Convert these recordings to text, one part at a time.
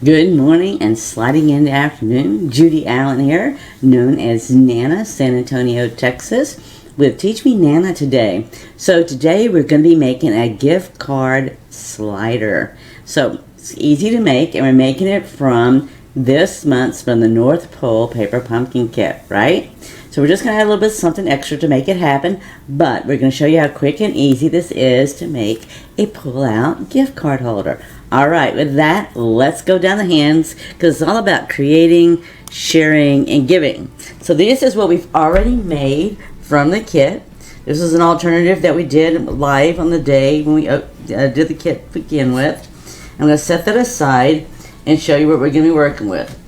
Good morning and sliding into afternoon. Judy Allen here, known as Nana, San Antonio, Texas, with Teach Me Nana today. So today we're going to be making a gift card slider. So it's easy to make, and we're making it from this month's From the North Pole Paper Pumpkin Kit, right? So we're just going to add a little bit something extra to make it happen, but we're going to show you how quick and easy this is to make a pull-out gift card holder. All right, with that, let's go down the hands, because it's all about creating, sharing, and giving. So this is what we've already made from the kit. This is an alternative that we did live on the day when we did the kit to begin with. I'm going to set that aside and show you what we're going to be working with.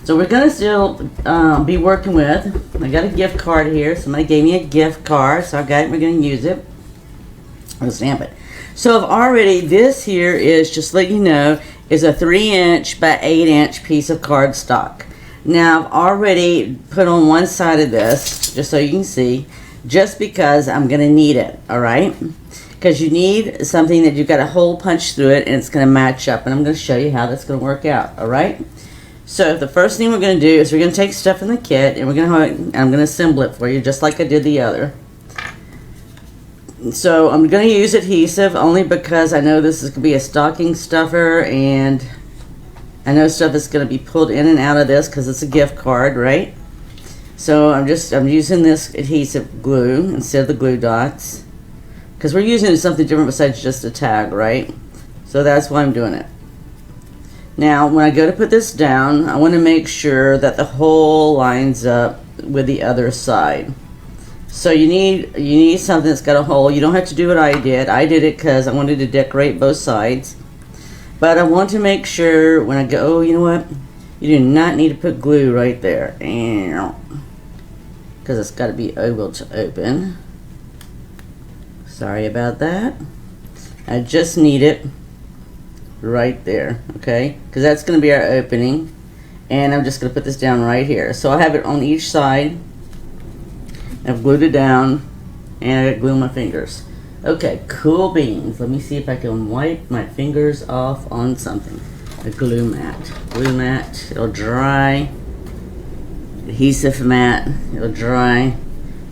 So we're going to still be working with, I got a gift card here. Somebody gave me a gift card, so I got it. We're going to use it. I'll stamp it. So I've already, this here is, just to let you know, is a 3" by 8" piece of cardstock. Now I've already put on one side of this, just so you can see, just because I'm going to need it, alright? Because you need something that you've got a hole punched through it and it's going to match up, and I'm going to show you how that's going to work out, alright? So the first thing we're going to do is we're going to take stuff in the kit and I'm going to assemble it for you just like I did the other. So I'm going to use adhesive only because I know this is going to be a stocking stuffer, and I know stuff is going to be pulled in and out of this because it's a gift card, right? So I'm using this adhesive glue instead of the glue dots, because we're using something different besides just a tag, right? So that's why I'm doing it. Now when I go to put this down, I want to make sure that the hole lines up with the other side. So you need something that's got a hole. You don't have to do what I did. I did it because I wanted to decorate both sides. But I want to make sure when I go, oh, you know what? You do not need to put glue right there. Because it's got to be able to open. Sorry about that. I just need it right there, okay? Because that's going to be our opening. And I'm just going to put this down right here. So I have it on each side. I've glued it down, and I got glue on my fingers. Okay, cool beans. Let me see if I can wipe my fingers off on something. A glue mat. Glue mat, it'll dry. Adhesive mat, it'll dry.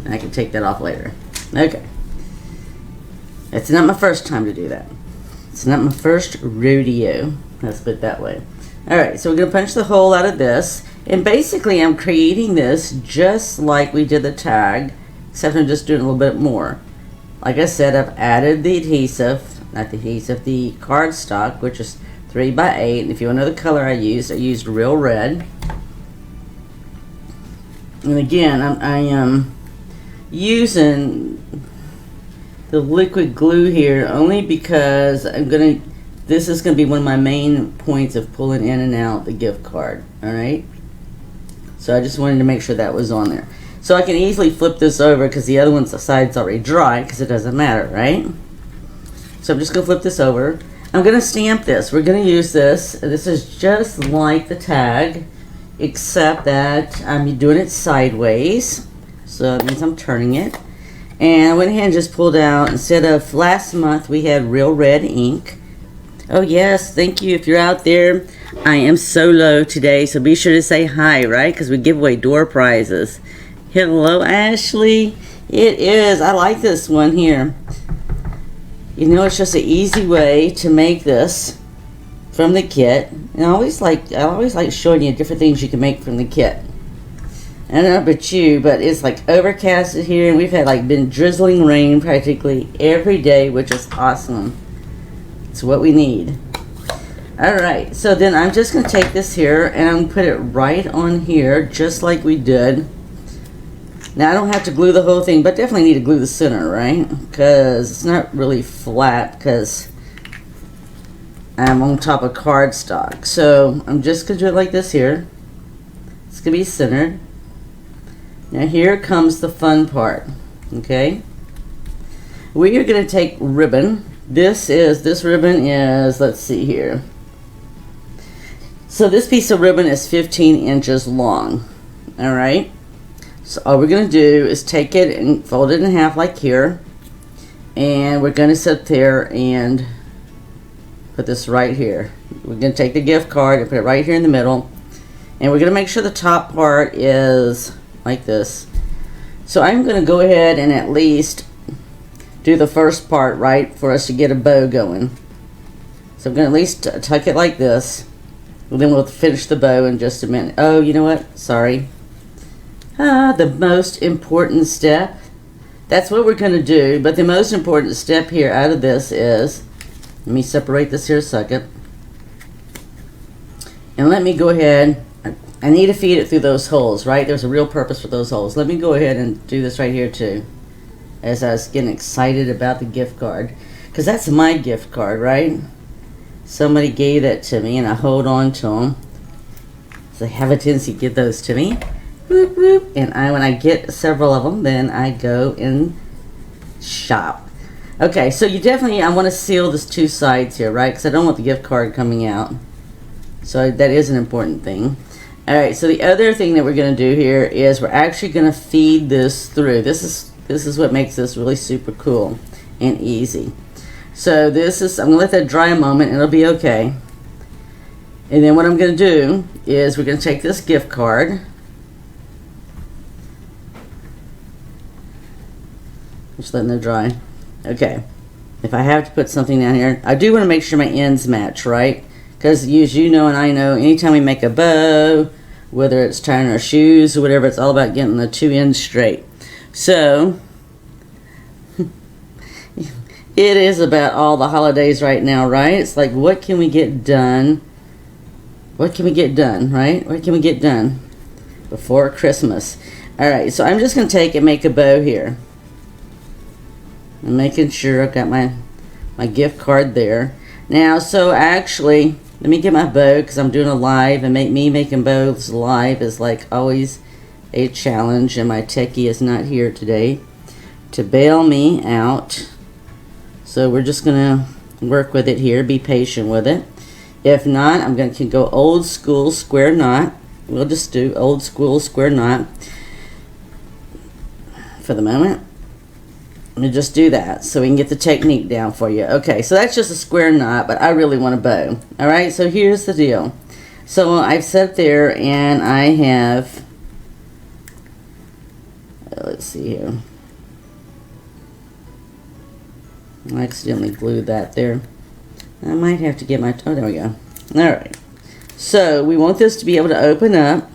And I can take that off later. Okay. It's not my first time to do that. It's not my first rodeo. Let's put it that way. Alright, so we're going to punch the hole out of this. And basically I'm creating this just like we did the tag, except I'm just doing a little bit more. Like I said, I've added the adhesive, not the adhesive, the cardstock, which is 3 by 8. And if you want to know the color I used Real Red. And again, I am using the liquid glue here only because this is going to be one of my main points of pulling in and out the gift card. Alright? So I just wanted to make sure that was on there. So I can easily flip this over because the other one's the side's already dry because it doesn't matter, right? So I'm just going to flip this over. I'm going to stamp this. We're going to use this. This is just like the tag, except that I'm doing it sideways. So that means I'm turning it. And I went ahead and just pulled out, instead of last month we had Real Red ink. Oh yes, thank you if you're out there. I am solo today, so be sure to say hi, right? Because we give away door prizes. Hello, Ashley. It is. I like this one here. You know, it's just an easy way to make this from the kit. And I always like showing you different things you can make from the kit. I don't know about you, but it's like overcast here, and we've had been drizzling rain practically every day, which is awesome. It's what we need. Alright, so then I'm just going to take this here and I'm going to put it right on here, just like we did. Now I don't have to glue the whole thing, but definitely need to glue the center, right? Because it's not really flat because I'm on top of cardstock. So I'm just going to do it like this here. It's going to be centered. Now here comes the fun part, okay? We are going to take ribbon. This ribbon is, let's see here. So this piece of ribbon is 15 inches long, alright? So all we're going to do is take it and fold it in half like here. And we're going to sit there and put this right here. We're going to take the gift card and put it right here in the middle. And we're going to make sure the top part is like this. So I'm going to go ahead and at least do the first part right for us to get a bow going. So I'm going to at least tuck it like this. And then we'll finish the bow in just a minute. Oh, you know what? Sorry. The most important step. That's what we're going to do. But the most important step here out of this is, let me separate this here a second. And let me go ahead. I need to feed it through those holes, right? There's a real purpose for those holes. Let me go ahead and do this right here too. As I was getting excited about the gift card. Because that's my gift card, right? Somebody gave that to me and I hold on to them. So they have a tendency to give those to me. Whoop, whoop. And when I get several of them, then I go and shop. Okay, so you definitely, I want to seal this two sides here, right? Because I don't want the gift card coming out. So that is an important thing. Alright, so the other thing that we're going to do here is we're actually going to feed this through. This is what makes this really super cool and easy. So this is, I'm going to let that dry a moment and it'll be okay. And then what I'm going to do is we're going to take this gift card. Just letting it dry. Okay. If I have to put something down here, I do want to make sure my ends match, right? Because as you know and I know, anytime we make a bow, whether it's tying our shoes or whatever, it's all about getting the two ends straight. So, it is about all the holidays right now, right? It's like, what can we get done? What can we get done, right? What can we get done before Christmas? Alright, so I'm just going to take and make a bow here. I'm making sure I've got my gift card there. Now, so actually, let me get my bow because I'm doing a live, and me making bows live is like always a challenge, and my techie is not here today to bail me out. So we're just going to work with it here, be patient with it. If not, I'm going to go old school square knot. We'll just do old school square knot for the moment. Let me just do that so we can get the technique down for you. Okay, so that's just a square knot, but I really want a bow. Alright, so here's the deal. So I've set there and I have, let's see here. I accidentally glued that there. I might have to get my, oh, there we go. Alright, so we want this to be able to open up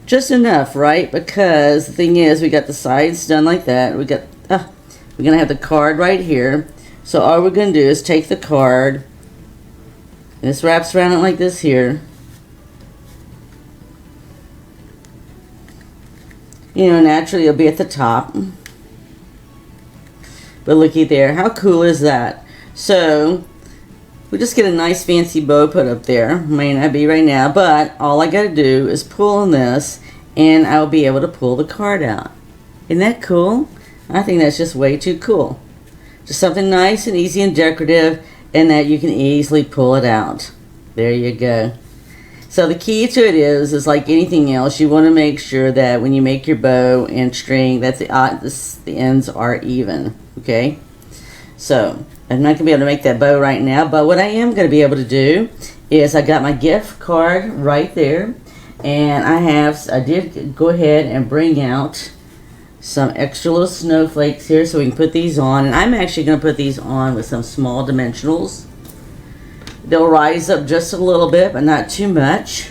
just enough, right? Because the thing is, we got the sides done like that. We're going to have the card right here. So all we're going to do is take the card, and this wraps around it like this here. You know, naturally it'll be at the top. But looky there, how cool is that? So we just get a nice fancy bow put up there. May not be right now, but all I got to do is pull on this, and I'll be able to pull the card out. Isn't that cool? I think that's just way too cool. Just something nice and easy and decorative, and that you can easily pull it out. There you go. So the key to it is like anything else, you want to make sure that when you make your bow and string, that the ends are even. Okay? So I'm not going to be able to make that bow right now, but what I am going to be able to do is I got my gift card right there, and I did go ahead and bring out some extra little snowflakes here so we can put these on, and I'm actually going to put these on with some small dimensionals. They'll rise up just a little bit, but not too much,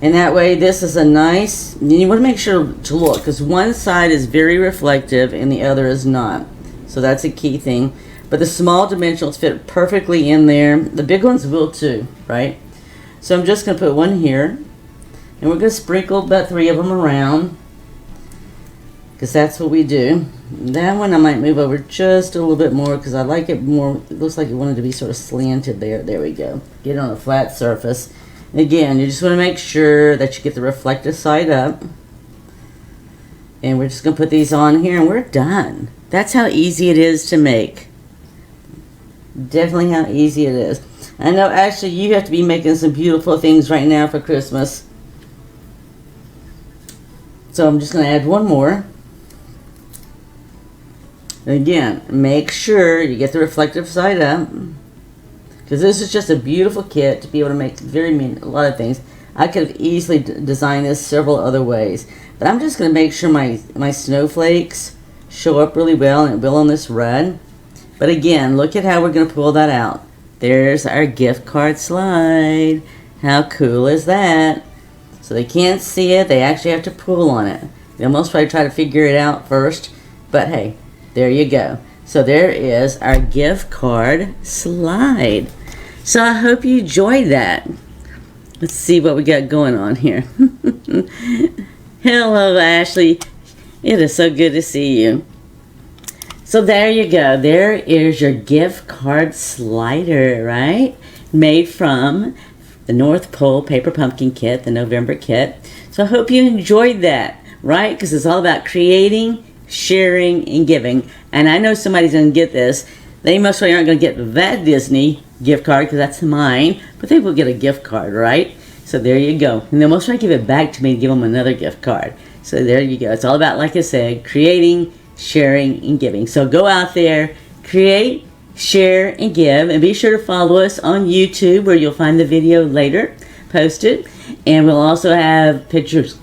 and that way this is a nice, you want to make sure to look, because one side is very reflective and the other is not, so that's a key thing. But the small dimensionals fit perfectly in there. The big ones will too, right? So I'm just going to put one here, and we're going to sprinkle about 3 of them around, because that's what we do. That one I might move over just a little bit more because I like it more. It looks like it wanted to be sort of slanted there. There we go. Get it on a flat surface. And again, you just want to make sure that you get the reflective side up. And we're just going to put these on here and we're done. That's how easy it is to make. Definitely how easy it is. I know actually you have to be making some beautiful things right now for Christmas. So I'm just going to add one more. Again, make sure you get the reflective side up. because this is just a beautiful kit to be able to make a lot of things. I could have easily designed this several other ways, but I'm just going to make sure my snowflakes show up really well, and it will on this red. But again, look at how we're going to pull that out. There's our gift card slide. How cool is that? So they can't see it, they actually have to pull on it. They'll most probably try to figure it out first, but hey, there you go. So there is our gift card slide. So I hope you enjoyed that. Let's see what we got going on here. Hello, Ashley. It is so good to see you. So there you go. There is your gift card slider, right? Made from the North Pole Paper Pumpkin Kit, the November kit. So I hope you enjoyed that, right? Because it's all about creating, sharing, and giving. And I know somebody's going to get this. They most likely aren't going to get that Disney gift card because that's mine, but they will get a gift card, right? So there you go. And they'll most likely give it back to me and give them another gift card. So there you go. It's all about, like I said, creating, sharing, and giving. So go out there, create, share, and give. And be sure to follow us on YouTube, where you'll find the video later posted. And we'll also have pictures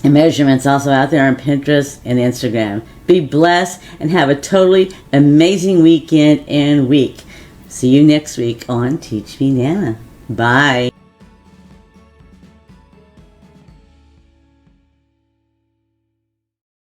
and measurements also out there on Pinterest and Instagram. Be blessed and have a totally amazing weekend and week. See you next week on Teach Me Nana. Bye.